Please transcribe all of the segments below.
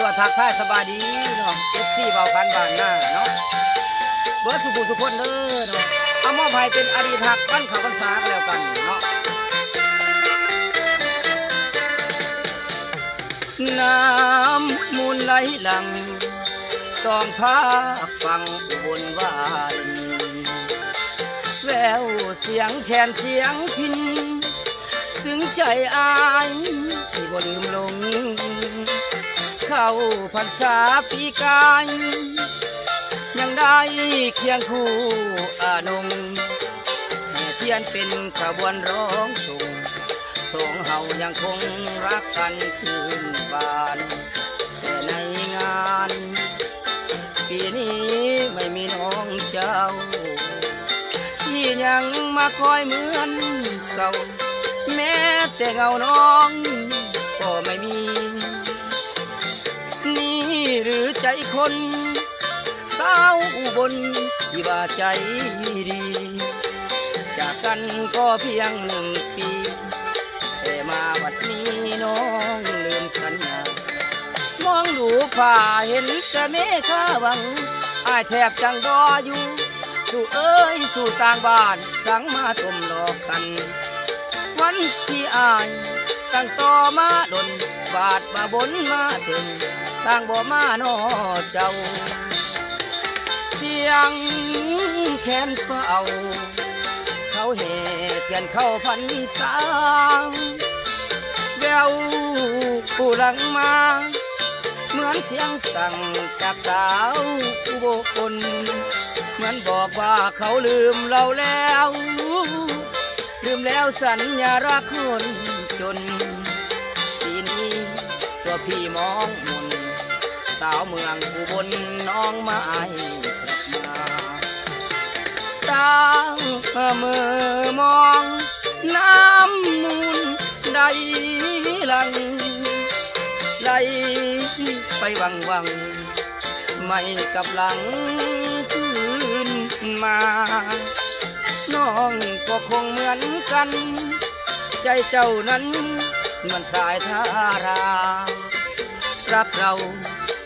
ว่าทักทายสบายดีเนาะ FC เบาพันบ้านหน้าเนาะเบิร์ดสุขุสุขคนเด้อเนาะเอามอบให้เป็นอดีตหักบ้านเขาพรรษาก็แล้วกันเนาะน้ำมูลไหลหลังสองภาคฟังอุบลวานแววเสียงแคนเสียงพินซึ้งใจอายที่บ่ลืมลงเข้าพรรษาปีกายยังได้เคียงคู่อานงแห่เทียนเป็นขบวนร้องส่งสองเฮายังคงรักกันชื่นบานแต่ในงานปีนี้ไม่มีน้องเจ้าที่ยังมาคอยเหมือนเก่าแม้แต่เงาน้องก็ไม่มีนี่หรือใจคนสาวอุบลที่ว่าใจดีจากกันก็เพียง1 ปีแต่มาบัดนี้น้องลืมสัญญามองดูผ่าเห็นแต่เมฆาวังอายแทบจังรออยู่สู่เอ้ยสู่ต่างบ้านสั่งมาต้มดอกกันวันที่อายตั้งต่อมาดนบาดมาบนมาถึงสร้างบ่มานอเจ้าเสียงแค้นเฝ้าเขาเหตุเทียนเข้าพรรษาแววผู้หลังมาเหมือนเสียงสั่งจากสาวอุบลเหมือนบอกว่าเขาลืมเราแล้วลืมแล้วสัญญารักคนจนทีนี้ตัวพี่มองมนสาวเมืองอุบลน้องไม้กลับมาตั้งมือมองน้ำมูลใดหลังไหลไปวังวังไม่กับหลังคืนมาน้องก็คงเหมือนกันใจเจ้านั้นเหมือนสายทารารักเรา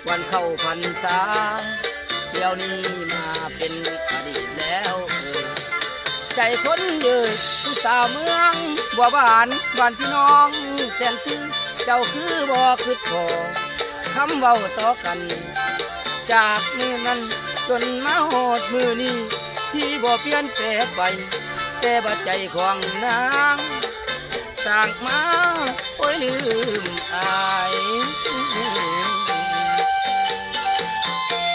วันเข้าพรรษาเดี๋ยวนี้มาเป็นอดีตแล้วใจคนเดือดผู้สาวเมืองบัวบานบ้านพี่น้องแสนซึ้งเจ้าคือบ่คือพอคำเว้าต่อกันจากมือนั้นจนมาโหดมือนี้พี่บ่เปลี่ยนแปลงไปแต่บ่ใจของนางสร้างมาโอ้ยลืมอาย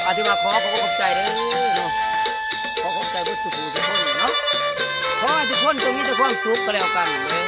อธิมาขอขอบใจเด้อเนาะขอบใจบุตรสุขุสุขคนเนาะขอให้ทุกคนจงมีแต่ความสุขก็แล้วกันเลย